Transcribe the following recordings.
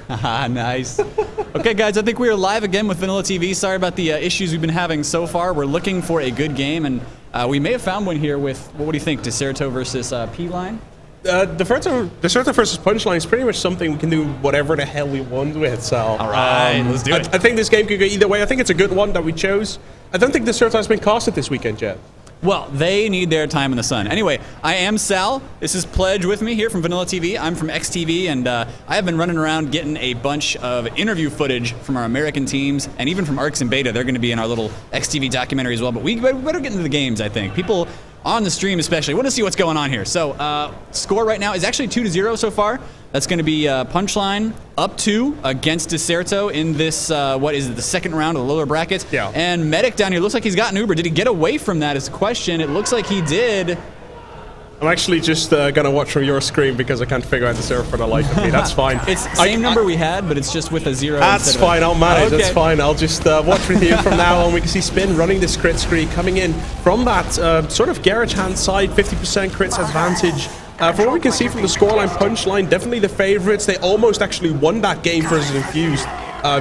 Haha, nice. Okay, guys, I think we are live again with VanillaTV. Sorry about the issues we've been having so far. We're looking for a good game, and we may have found one here with, what do you think, Decerto versus P-Line? Decerto versus Punchline is pretty much something we can do whatever the hell we want with, so... Alright, let's do it. I think this game could go either way. I think it's a good one that we chose. I don't think Decerto has been casted this weekend yet. Well, they need their time in the sun. Anyway, I am Sal. This is Pledge with me here from VanillaTV. I'm from XTV, and I have been running around getting a bunch of interview footage from our American teams, and even from Arcs and Beta. They're going to be in our little XTV documentary as well, but we better get into the games, I think. People on the stream especially want to see what's going on here. So, score right now is actually 2-0 so far. That's going to be Punchline up 2 against Decerto in this, what is it, the second round of the lower brackets. Yeah. And Medic down here looks like he's got an Uber. Did he get away from that is the question. It looks like he did. I'm actually just going to watch from your screen because I can't figure out the server for the life of me. That's fine. It's the same number we had, but it's just with a 0. That's fine. I'll manage. Okay. That's fine. I'll just watch with you from now on. We can see Spin running this crit screen coming in from that sort of garage hand side, 50% crits advantage. From what we can see from the scoreline, Punchline definitely the favorites. They almost actually won that game versus Infused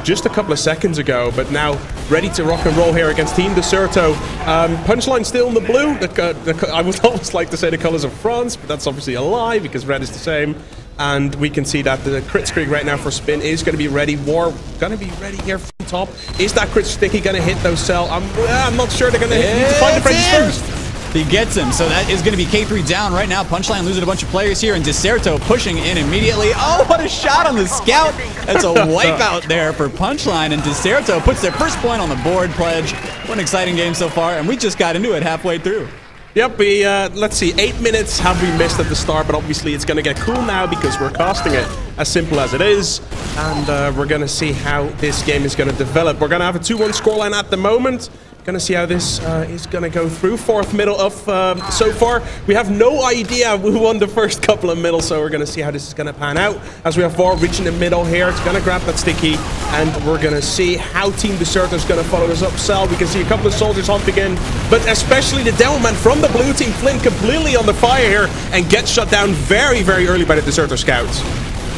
just a couple of seconds ago, but now ready to rock and roll here against Team Decerto. Punchline still in the blue. I would almost like to say the colors of France, but that's obviously a lie because red is the same. And we can see that the crit streak right now for Spin is going to be ready. War going to be ready here from top. Is that crit sticky going to hit those cell? I'm not sure they're going to hit. Need to find the Frenchies first. He gets him, so that is going to be K3 down right now. Punchline losing a bunch of players here, and Decerto pushing in immediately. Oh, what a shot on the scout. That's a wipeout there for Punchline, and Decerto puts their first point on the board, Pledge. What an exciting game so far, and we just got into it halfway through. Yep, let's see, 8 minutes have we missed at the start, but obviously it's going to get cool now because we're casting it as simple as it is, and we're going to see how this game is going to develop. We're going to have a 2-1 scoreline at the moment. Going to see how this is going to go through. Fourth middle of so far. We have no idea who won the first couple of middles, so we're going to see how this is going to pan out. As we have Var reaching the middle here, it's going to grab that sticky, and we're going to see how Team Decerto is going to follow us up. Cell, we can see a couple of soldiers hunting in, but especially the Devilman from the blue team, Flinn, completely on the fire here, and gets shut down very, very early by the Decerto scouts.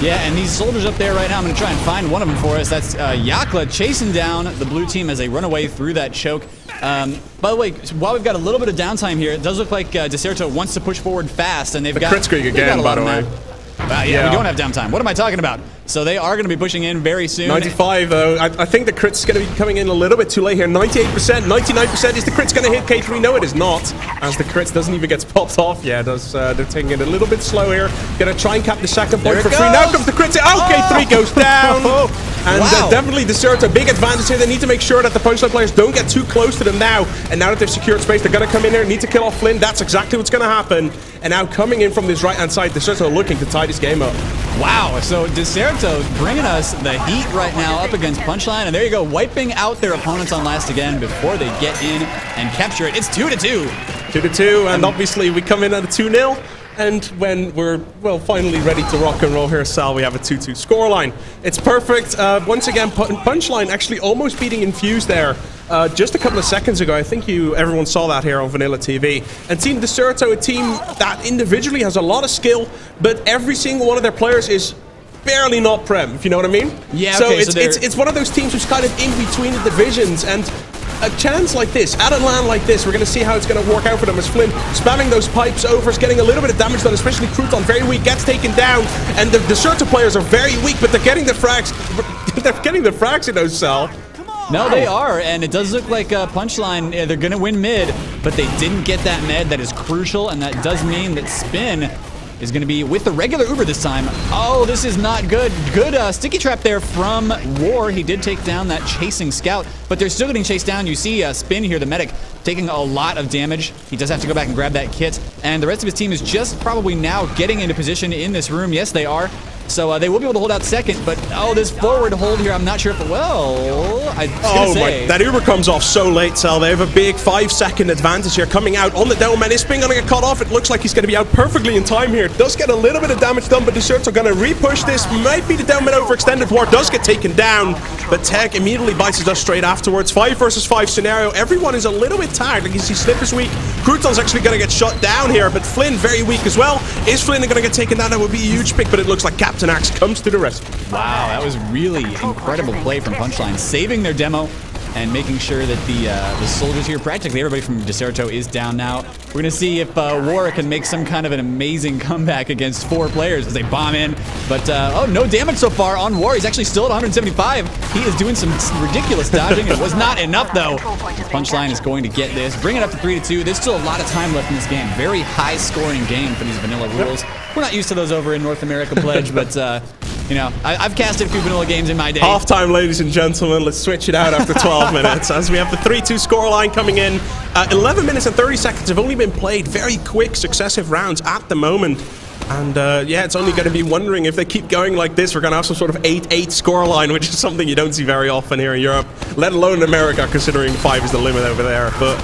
Yeah, and these soldiers up there right now, I'm going to try and find one of them for us. That's Jakle chasing down the blue team as they run away through that choke. By the way, while we've got a little bit of downtime here, it does look like Decerto wants to push forward fast, and they've got crit streak again, by the way. Yeah, we don't have downtime. What am I talking about? So they are going to be pushing in very soon. 95 though. I think the crit's going to be coming in a little bit too late here. 98%, 99%. Is the crit's going to hit K3? No, it is not. As the crits doesn't even get popped off. Yeah, they're taking it a little bit slow here. Going to try and cap the second point for free. Now comes the crit. Oh, K3 goes down. And definitely Decerto, big advantage here. They need to make sure that the Punchline players don't get too close to them now. And now that they've secured space, they're going to come in here, need to kill off Flinn. That's exactly what's going to happen. And now coming in from this right-hand side, Decerto looking to tie this game up. Wow, so Decerto bringing us the heat right now up against Punchline. And there you go, wiping out their opponents on last again before they get in and capture it. It's 2-2. 2-2, and obviously we come in at a 2-0. And when we're, well, finally ready to rock and roll here, Sal, we have a 2-2 scoreline. It's perfect. Once again, Punchline actually almost beating Infused there just a couple of seconds ago. I think everyone saw that here on VanillaTV. And Team Decerto, a team that individually has a lot of skill, but every single one of their players is barely not Prem, if you know what I mean? Yeah, so okay, it's one of those teams who's kind of in between the divisions, and a chance like this, at a land like this, we're going to see how it's going to work out for them as Flinn spamming those pipes over, is getting a little bit of damage done, especially Crouton, very weak, gets taken down, and the Decerto players are very weak, but they're getting the frags. They're getting the frags in those, Cell. No, they are, and it does look like Punchline, they're going to win mid, but they didn't get that med. That is crucial, and that does mean that Spin is going to be with the regular Uber this time. Oh, this is not good. Good sticky trap there from War. He did take down that chasing scout, but they're still getting chased down. You see Spin here, the medic, taking a lot of damage. He does have to go back and grab that kit, and the rest of his team is just probably now getting into position in this room. Yes, they are. So they will be able to hold out second, but this forward hold here, I'm not sure if it will. That Uber comes off so late, Sal. They have a big 5-second advantage here coming out on the Devilman. Is Spin going to get cut off? It looks like he's going to be out perfectly in time here. Does get a little bit of damage done, but Decerto are going to repush this. Might be the Devilman overextended. War does get taken down, but Tech immediately bites the dust straight afterwards. 5 versus 5 scenario. Everyone is a little bit tagged. Like you see Snyypis weak. Crouton's actually going to get shut down here, but Flinn very weak as well. Is Flinn going to get taken down? That would be a huge pick, but it looks like Captainhax comes to the rescue. Wow, that was really incredible play from Punchline, saving their demo and making sure that the soldiers here, practically everybody from Decerto, is down now. We're going to see if War can make some kind of an amazing comeback against 4 players as they bomb in. But, oh, no damage so far on War. He's actually still at 175. He is doing some ridiculous dodging. It was not enough, though. Punchline is going to get this. Bring it up to 3-2. There's still a lot of time left in this game. Very high-scoring game for these vanilla rules. We're not used to those over in North America, Pledge, but... you know, I've casted a few vanilla games in my day. Halftime, ladies and gentlemen. Let's switch it out after 12 minutes as we have the 3-2 scoreline coming in. 11 minutes and 30 seconds have only been played. Very quick, successive rounds at the moment. And yeah, it's only going to be wondering if they keep going like this, we're going to have some sort of 8-8 scoreline, which is something you don't see very often here in Europe, let alone in America, considering 5 is the limit over there. But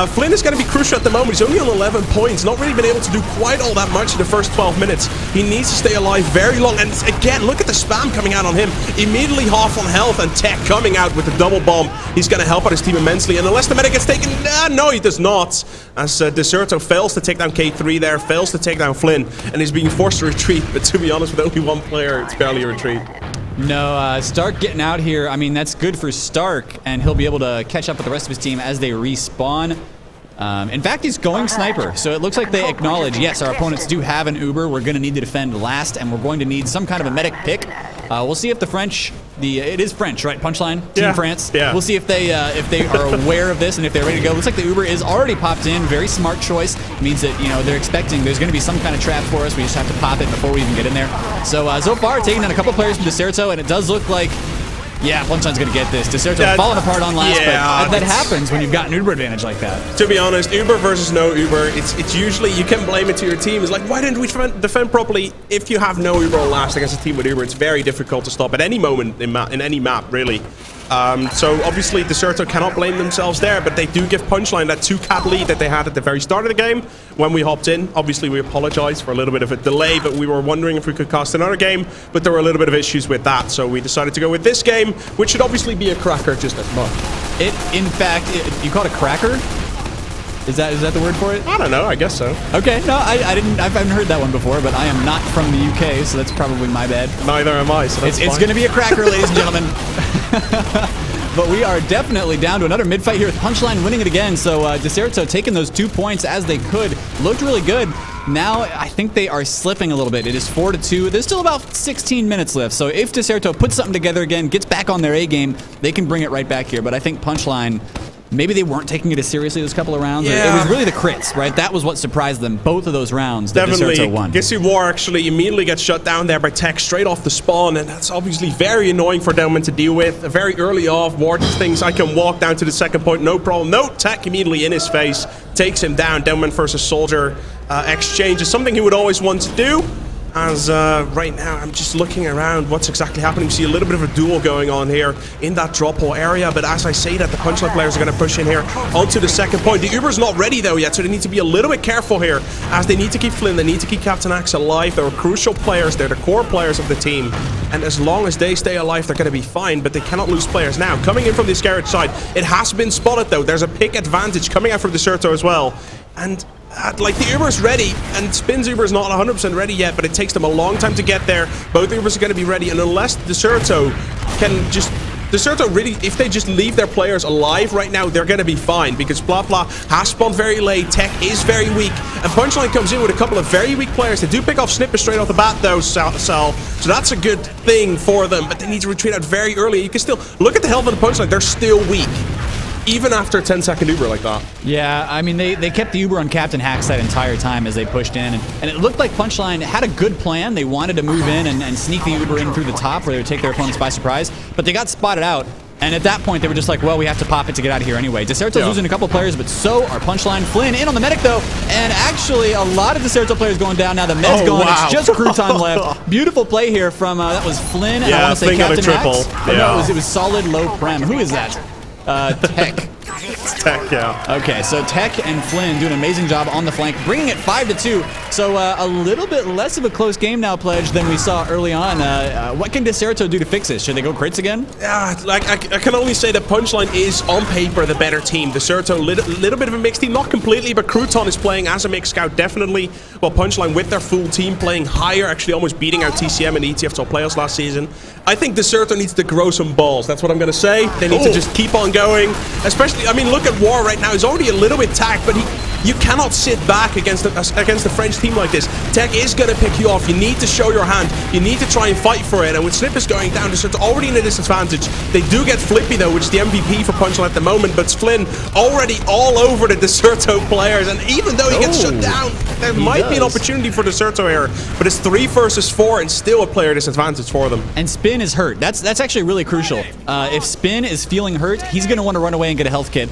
Flinn is going to be crucial at the moment. He's only on 11 points, not really been able to do quite all that much in the first 12 minutes. He needs to stay alive very long. And again, look at the spam coming out on him. Immediately half on health, and Tech coming out with the double bomb. He's going to help out his team immensely. And unless the medic gets taken, no, he does not. As Decerto fails to take down K3 there, fails to take down Flinn, and is being forced to retreat. But to be honest, with only 1 player, it's barely a retreat. No, Stark getting out here, I mean, that's good for Stark, and he'll be able to catch up with the rest of his team as they respawn. In fact, he's going sniper, so it looks like they acknowledge, yes, our opponents do have an Uber. We're going to need to defend last, and we're going to need some kind of a medic pick. We'll see if the French, it is French, right? Punchline, Team France. Yeah. We'll see if they are aware of this and if they're ready to go. Looks like the Uber is already popped in. Very smart choice. It means that, you know, they're expecting there's going to be some kind of trap for us. We just have to pop it before we even get in there. So, so far, taking down a couple players from Decerto, and it does look like, yeah, Punchline's going to get this. Decerto falling apart on last, but that happens when you've got an Uber advantage like that. To be honest, Uber versus no Uber, it's usually, you can blame it to your team. It's like, why didn't we defend properly? If you have no Uber on last against a team with Uber, it's very difficult to stop at any moment in any map, really. So obviously Decerto cannot blame themselves there, but they do give Punchline that 2-cap lead that they had at the very start of the game when we hopped in. Obviously we apologize for a little bit of a delay, but we were wondering if we could cast another game, but there were a little bit of issues with that, so we decided to go with this game, which should obviously be a cracker just as much. In fact, you call it a cracker? Is that the word for it? I don't know, I guess so. Okay, no, I haven't heard that one before, but I am not from the UK, so that's probably my bad. Neither am I, so it's going to be a cracker, ladies and gentlemen. But we are definitely down to another mid-fight here with Punchline winning it again. So Decerto taking those 2 points as they could. Looked really good. Now I think they are slipping a little bit. It is 4-2. There's still about 16 minutes left. So if Decerto puts something together again, gets back on their A game, they can bring it right back here. But I think Punchline, maybe they weren't taking it as seriously this couple of rounds. Yeah. It was really the crits, right? That was what surprised them. Both of those rounds that Decerto won. Gissy War actually immediately gets shut down there by Tech straight off the spawn, and that's obviously very annoying for Delman to deal with. Very early off, War just thinks I can walk down to the second point, no problem. No, Tech immediately in his face, takes him down. Delman versus Soldier exchange is something he would always want to do. As right now, I'm just looking around what's exactly happening. We see a little bit of a duel going on here in that drop hole area, but as I say that, the Punchline players are going to push in here onto the second point. The Uber's not ready though yet, so they need to be a little bit careful here, as they need to keep Flinn, they need to keep Captainhax alive. They're crucial players, they're the core players of the team, and as long as they stay alive, they're going to be fine, but they cannot lose players. Now, coming in from this garage side, it has been spotted though. There's a pick advantage coming out from Decerto as well, and like the Uber's ready, and Spin's Uber is not 100% ready yet, but it takes them a long time to get there. Both Ubers are going to be ready, and unless Decerto can just... Decerto really, if they just leave their players alive right now, they're going to be fine, because Plapla has spawned very late, Tech is very weak, and Punchline comes in with a couple of very weak players. They do pick off Snyypis straight off the bat though, Sal, so that's a good thing for them, but they need to retreat out very early. You can still look at the health of the Punchline, they're still weak. Even after a 10-second Uber like that. Yeah, I mean, they kept the Uber on Captainhax that entire time as they pushed in, and it looked like Punchline had a good plan. They wanted to move in and sneak the Uber in through the top where they would take their opponents by surprise, but they got spotted out, and at that point, they were just like, well, we have to pop it to get out of here anyway. Decerto's losing a couple players, but so are Punchline. Flinn in on the medic, though, and actually, a lot of Decerto players going down now. The med's gone. Wow. It's just Crouton left. Beautiful play here from, that was Flinn, and I want to say Captainhax. triple. Yeah. No, it was solid low prem. Who is that? Tech. It's Tech, yeah. Okay, so Tech and Flinn do an amazing job on the flank, bringing it 5-2. So a little bit less of a close game now, Pledge, than we saw early on. What can Decerto do to fix this? Should they go crits again? Yeah, like I can only say that Punchline is on paper the better team. Decerto, little bit of a mixed team, not completely, but Crouton is playing as a mixed scout, definitely. While Punchline with their full team playing higher, actually almost beating out TCM in the ETF Top Playoffs last season. I think Decerto needs to grow some balls. That's what I'm going to say. They need to just keep on going. Especially, I mean, look at War right now. He's already a little bit tagged, but you cannot sit back against a French team like this. Tech is going to pick you off. You need to show your hand. You need to try and fight for it. And with Snyypis going down, Decerto already in a disadvantage. They do get Flippy, though, which is the MVP for Punchline at the moment. But Flinn already all over the Decerto players. And even though he gets shut down, there might be an opportunity for Decerto here. But it's 3 versus 4 and still a player disadvantage for them. And Spin is hurt. That's actually really crucial. If Spin is feeling hurt, he's going to want to run away and get a health kit.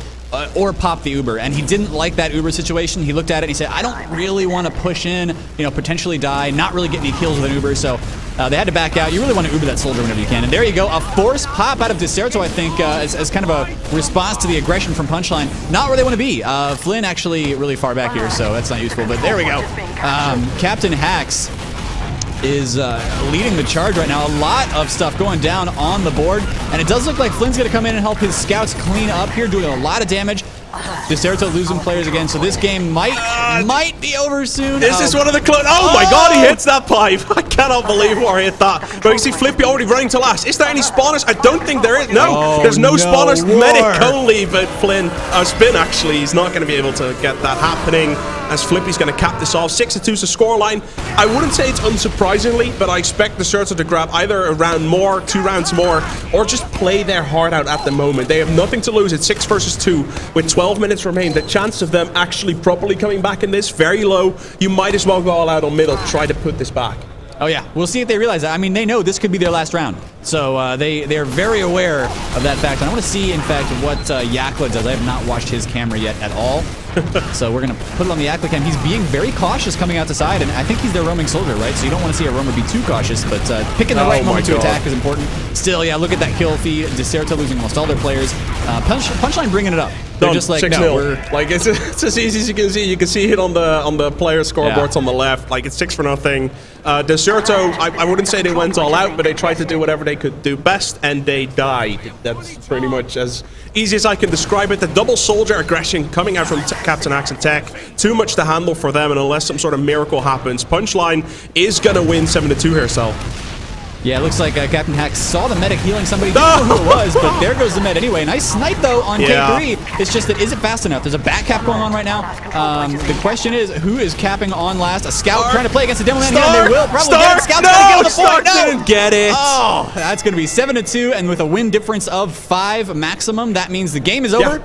Or pop the Uber, and he didn't like that Uber situation. He looked at it and he said, I don't really want to push in, you know, potentially die, not really get any kills with an Uber, so they had to back out. You really want to Uber that soldier whenever you can. And there you go, a force pop out of Decerto, I think, as kind of a response to the aggression from Punchline. Not where they want to be. Flinn actually really far back here, so that's not useful, but there we go. Captainhax is leading the charge right now. A lot of stuff going down on the board, and it does look like Flynn's going to come in and help his scouts clean up here, doing a lot of damage. Decerto losing players again, so this game might be over soon. This is one of the oh my god, he hits that pipe. I cannot believe War hit that. But you see Flippy already running to last. Is there any spawners? I don't think there is. No, there's no spawners. War. Medic only, but Flinn, Spin actually, he's not going to be able to get that happening as Flippy's going to cap this off. 6-2 is the scoreline. I wouldn't say it's unsurprisingly, but I expect Decerto to grab either a round more, 2 rounds more, or just play their heart out at the moment. They have nothing to lose. It's 6 versus 2 with 12 minutes remain. The chance of them actually properly coming back in this, very low. You might as well go all out on middle, try to put this back. Oh yeah, we'll see if they realize that. I mean, they know this could be their last round, so they're very aware of that fact. And I want to see, in fact, what Jakle does. I have not watched his camera yet at all, so we're gonna put it on the Jakle cam. He's being very cautious coming out the side, and I think he's their roaming soldier, right? So you don't want to see a roamer be too cautious, but picking the right moment to attack is important. Still, yeah, look at that kill feed. Decerto losing almost all their players. Punchline bringing it up. They're just like, no, we're like it's as easy as you can see. You can see it on the player scoreboards on the left. Like it's 6-0. Decerto, I wouldn't say they went all out, but they tried to do whatever they could do best, and they died. That's pretty much as easy as I can describe it. The double soldier aggression coming out from Captainhax and Tech, too much to handle for them, and unless some sort of miracle happens, Punchline is gonna win 7-2 here, Sal. Yeah, it looks like Captainhax saw the medic healing somebody. Didn't know who it was, but there goes the med anyway. Nice snipe, though, on K3. It's just that, is it fast enough? There's a back cap going on right now. The question is, who is capping on last? A scout trying to play against a demo man here, and they will probably get it. Scout trying to get the point. No, didn't get it. Oh, that's going to be 7-2, and with a win difference of 5 maximum, that means the game is over.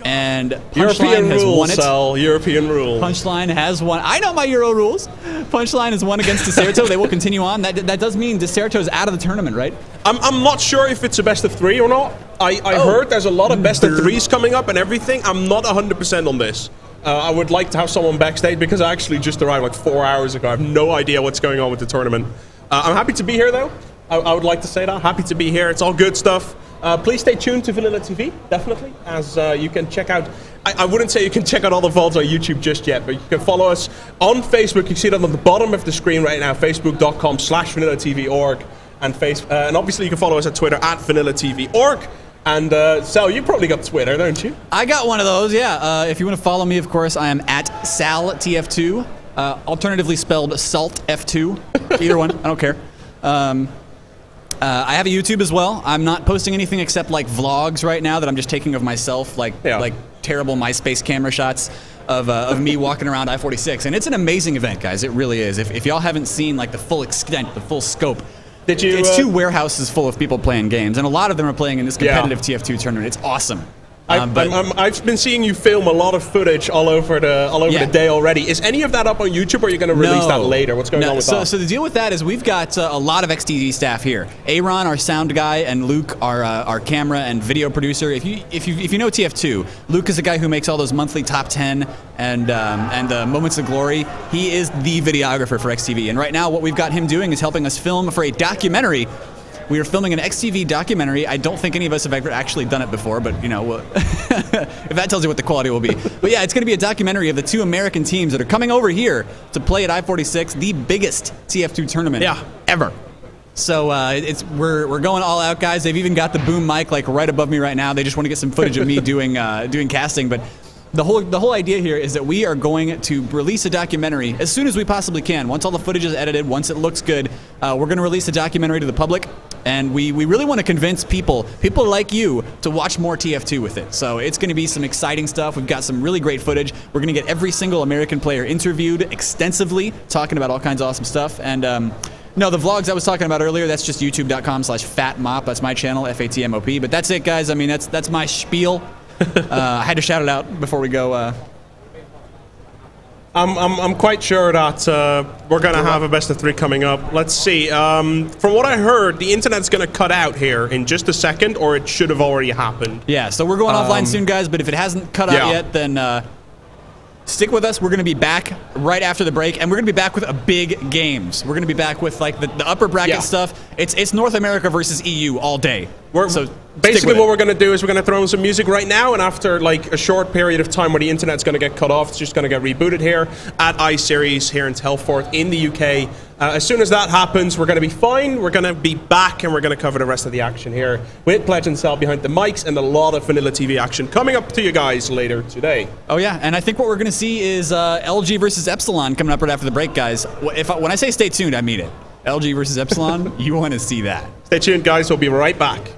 And Punchline has won it. European rule. Punchline has won. I know my Euro rules. Punchline has won against Decerto. They will continue on. That does mean Decerto is out of the tournament, right? I'm not sure if it's a best of 3 or not. I heard there's a lot of best of 3s coming up and everything. I'm not 100% on this. I would like to have someone backstage because I actually just arrived like 4 hours ago. I have no idea what's going on with the tournament. I'm happy to be here, though. I would like to say that. Happy to be here. It's all good stuff. Please stay tuned to VanillaTV, definitely, as you can check out. I wouldn't say you can check out all the VODs on YouTube just yet, but you can follow us on Facebook. You see it on the bottom of the screen right now, facebook.com/VanillaTV.org. And obviously you can follow us at Twitter @VanillaTV.org. And Sal, you probably got Twitter, don't you? I got one of those, yeah. If you want to follow me, of course, I am @SalTF2, alternatively spelled SaltF2. Either one, I don't care. I have a YouTube as well. I'm not posting anything except like vlogs right now that I'm just taking of myself, like terrible MySpace camera shots of me walking around i46. And it's an amazing event, guys. It really is. If y'all haven't seen like the full extent, the full scope, it's 2 warehouses full of people playing games, and a lot of them are playing in this competitive TF2 tournament. It's awesome. I've been seeing you film a lot of footage all over the day already. Is any of that up on YouTube, or are you going to release that later? What's going on with that? So the deal with that is we've got a lot of XTD staff here. Aaron, our sound guy, and Luke, our camera and video producer. If you know TF2, Luke is the guy who makes all those monthly top 10 and moments of glory. He is the videographer for XTV, and right now what we've got him doing is helping us film for a documentary We are filming an XTV documentary. I don't think any of us have ever actually done it before, but, you know, if that tells you what the quality will be. But yeah, it's going to be a documentary of the 2 American teams that are coming over here to play at I46, the biggest TF2 tournament ever. So we're going all out, guys. They've even got the boom mic like right above me right now. They just want to get some footage of me doing casting, but the whole idea here is that we are going to release a documentary as soon as we possibly can. Once all the footage is edited, once it looks good, we're going to release a documentary to the public, and we really want to convince people like you to watch more TF2 with it. So it's going to be some exciting stuff. We've got some really great footage. We're going to get every single American player interviewed extensively, talking about all kinds of awesome stuff. And no, the vlogs I was talking about earlier, that's just youtube.com/fatmop. That's my channel, FATMOP. But that's it, guys. I mean, that's my spiel. I had to shout it out before we go. I'm quite sure that we're going to have a best of 3 coming up. Let's see. From what I heard, the internet's going to cut out here in just a second, or it should have already happened. Yeah, so we're going offline soon, guys, but if it hasn't cut out yet, then stick with us. We're going to be back right after the break, and we're going to be back with a big games. We're going to be back with like the upper bracket stuff. It's North America versus EU all day. So basically what we're going to do is we're going to throw in some music right now, and after like a short period of time where the internet's going to get cut off, it's just going to get rebooted here at iSeries here in Telford in the UK. As soon as that happens, we're going to be fine. We're going to be back, and we're going to cover the rest of the action here with Pledge and Sal behind the mics, and a lot of VanillaTV action coming up to you guys later today. Oh yeah, and I think what we're going to see is LG versus Epsilon coming up right after the break, guys. When I say stay tuned, I mean it. LG versus Epsilon, you want to see that. Stay tuned, guys. We'll be right back.